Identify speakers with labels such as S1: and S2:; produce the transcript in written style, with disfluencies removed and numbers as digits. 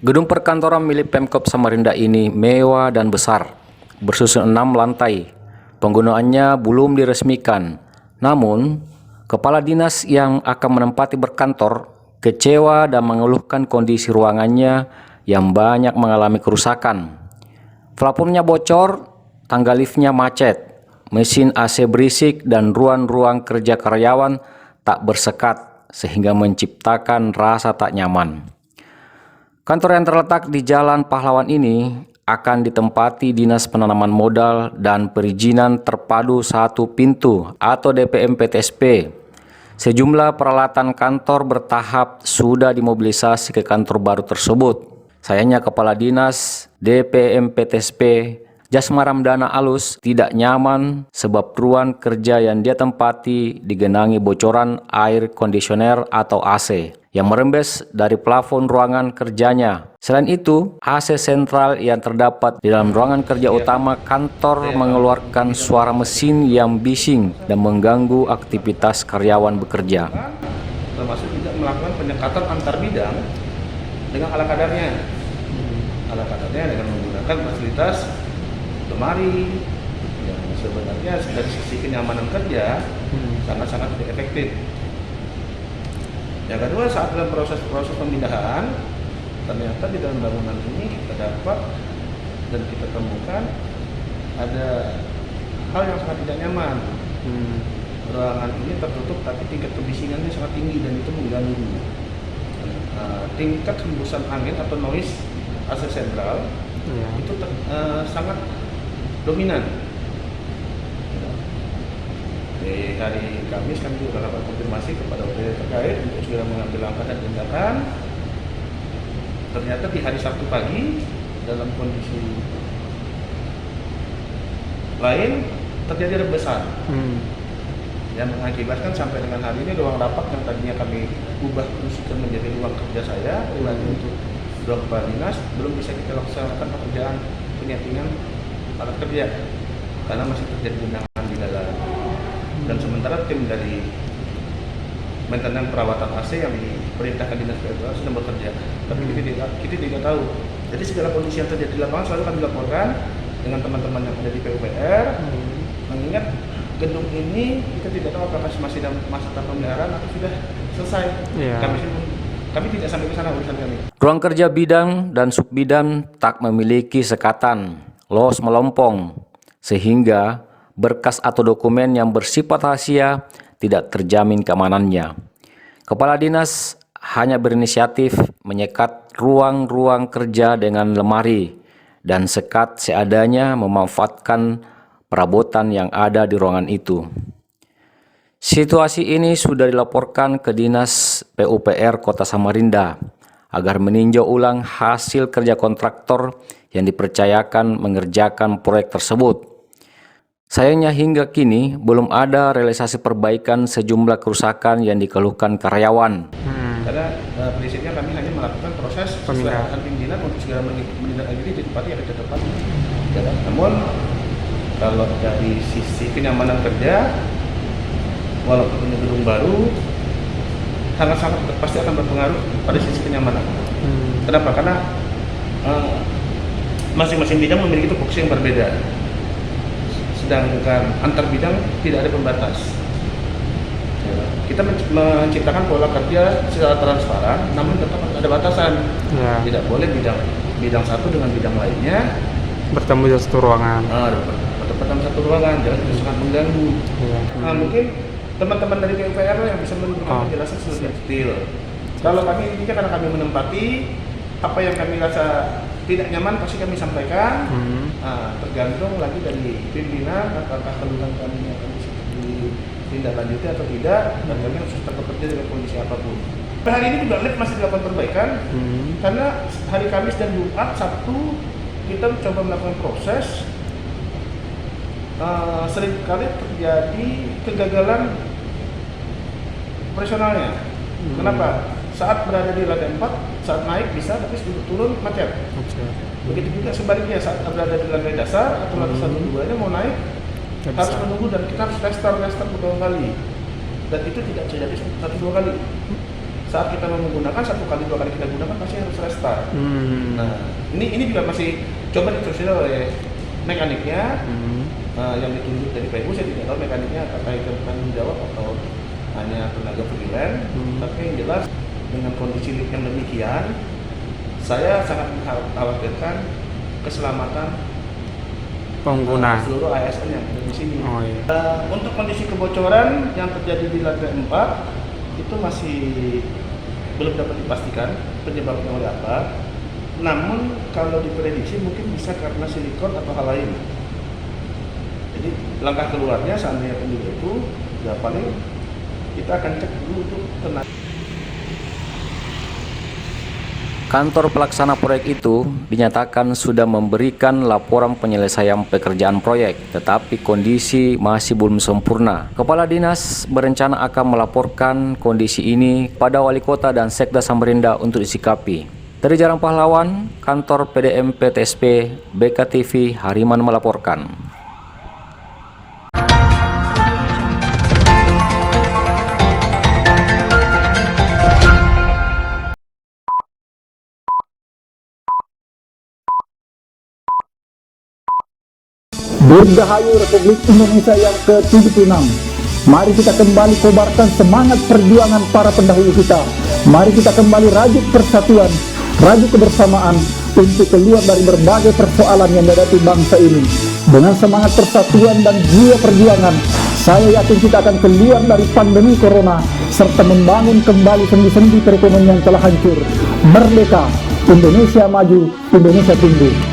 S1: Gedung perkantoran milik Pemkab Samarinda ini mewah dan besar, bersusun 6 lantai. Penggunaannya belum diresmikan, namun kepala dinas yang akan menempati berkantor kecewa dan mengeluhkan kondisi ruangannya yang banyak mengalami kerusakan. Plafonnya bocor, tangga liftnya macet, mesin AC berisik, dan ruang-ruang kerja karyawan tak bersekat sehingga menciptakan rasa tak nyaman. Kantor yang terletak di Jalan Pahlawan ini akan ditempati Dinas Penanaman Modal dan Perizinan Terpadu Satu Pintu atau DPM PTSP. Sejumlah peralatan kantor bertahap sudah dimobilisasi ke kantor baru tersebut. Sayangnya Kepala Dinas DPM PTSP Jasma Ramdana Alus tidak nyaman sebab ruang kerja yang dia tempati digenangi bocoran air kondisioner atau AC yang merembes dari plafon ruangan kerjanya. Selain itu, AC sentral yang terdapat di dalam ruangan kerja utama kantor mengeluarkan suara mesin yang bising dan mengganggu aktivitas karyawan bekerja.
S2: Termasuk juga melakukan penyekatan antar bidang dengan ala kadarnya. Ala kadarnya dengan menggunakan fasilitas lemari yang sebenarnya dari sisi kenyamanan kerja sangat-sangat tidak efektif. Yang kedua, saat dalam proses pemindahan, ternyata di dalam bangunan ini kita dapat dan kita temukan ada hal yang sangat tidak nyaman. Ruangan ini tertutup tapi tingkat kebisingannya sangat tinggi dan itu mengganggu. Tingkat hembusan angin atau noise AC sentral itu sangat dominan. Di hari Kamis kami juga melakukan konfirmasi kepada OPD terkait untuk segera mengambil langkah dan tindakan. Ternyata di hari Sabtu pagi dalam kondisi lain terjadi rebesan yang mengakibatkan sampai dengan hari ini ruang rapat yang tadinya kami ubah fungsikan menjadi ruang kerja saya pribadi untuk ruang kepala dinas belum bisa kita laksanakan pekerjaan penyatingan alat kerja karena masih terjadi genangan di dalam. Dan sementara tim dari maintenance perawatan AC yang diperintahkan dinas PUPR sedang bekerja, tapi kita tidak tahu. Jadi segala kondisi yang terjadi di lapangan selalu kami laporkan dengan teman-teman yang ada di PUPR. Mengingat gedung ini kita tidak tahu apakah masih dalam masa tahap pemeliharaan atau sudah selesai. Kami tidak sampai ke sana urusan kami.
S1: Ruang kerja bidang dan subbidang tak memiliki sekatan, los melompong, sehingga berkas atau dokumen yang bersifat rahasia tidak terjamin keamanannya. Kepala dinas hanya berinisiatif menyekat ruang-ruang kerja dengan lemari dan sekat seadanya memanfaatkan perabotan yang ada di ruangan itu. Situasi ini sudah dilaporkan ke Dinas PUPR Kota Samarinda agar meninjau ulang hasil kerja kontraktor yang dipercayakan mengerjakan proyek tersebut. Sayangnya hingga kini belum ada realisasi perbaikan sejumlah kerusakan yang dikeluhkan karyawan.
S2: Karena prinsipnya kami hanya melakukan proses pemindahan pimpinan untuk segera menindaklanjuti di tempat yang ada tepat. Namun kalau dari sisi kenyamanan kerja, walaupun ini gedung baru, sangat-sangat pasti akan berpengaruh pada sisi kenyamanan. Kenapa? Karena masing-masing bidang memiliki tupoksi yang berbeda. Sedangkan antar bidang tidak ada pembatas. Kita menciptakan pola kerja secara transparan, namun tetap ada batasan. Tidak boleh bidang satu dengan bidang lainnya
S3: bertemu di satu ruangan.
S2: Bertemu satu ruangan, jangan itu sangat mengganggu. Nah, mungkin teman-teman dari PUPR yang bisa memberikan penjelasan lebih detail. Kalau kami ini karena kami menempati apa yang kami rasa tidak nyaman pasti kami sampaikan. Tergantung lagi dari pimpinan apakah keluhan kami akan bisa ditindaklanjuti atau tidak, dan kami harus tetap bekerja dengan kondisi apapun. Hari ini juga lift masih dilakukan perbaikan karena hari Kamis dan Jumat, Sabtu kita mencoba melakukan proses. Seringkali terjadi kegagalan operasionalnya. Kenapa? Saat berada di lantai 4, saat naik bisa, tapi sebelum turun macet. Begitu juga sebaliknya, saat berada di lantai dasar atau lantai 1-2-nya mau naik, harus menunggu dan kita harus restart beberapa kali. Dan itu tidak terjadi 1-2 kali. saat kita menggunakan 1 kali 2 kali kita gunakan pasti harus restart. Nah, ini juga masih coba ditelusuri oleh mekaniknya yang ditunjuk dari PU. Saya tidak tahu mekaniknya apakah itu tanggung jawab atau hanya tenaga freelance. Tapi yang jelas dengan kondisi lift yang demikian, saya sangat mengkhawatirkan keselamatan
S3: pengguna
S2: seluruh ASN yang ada di sini.
S3: Oh, iya.
S2: Untuk kondisi kebocoran yang terjadi di lantai 4 itu masih belum dapat dipastikan penyebabnya oleh apa. Namun kalau diprediksi mungkin bisa karena silikon atau hal lain. Jadi langkah keluarnya seandainya penduduk itu ya paling kita akan cek dulu untuk tenaga.
S1: Kantor pelaksana proyek itu dinyatakan sudah memberikan laporan penyelesaian pekerjaan proyek, tetapi kondisi masih belum sempurna. Kepala Dinas berencana akan melaporkan kondisi ini pada Wali Kota dan Sekda Samarinda untuk disikapi. Dari Jalan Pahlawan, Kantor PDM PTSP, BKTV, Hariman melaporkan.
S4: Dirgahayu Republik Indonesia yang ke-76. Mari kita kembali kobarkan semangat perjuangan para pendahulu kita. Mari kita kembali rajut persatuan, rajut kebersamaan untuk keluar dari berbagai persoalan yang dihadapi bangsa ini. Dengan semangat persatuan dan jiwa perjuangan, saya yakin kita akan keluar dari pandemi corona serta membangun kembali sendi-sendi perekonomian yang telah hancur. Merdeka, Indonesia maju, Indonesia tumbuh.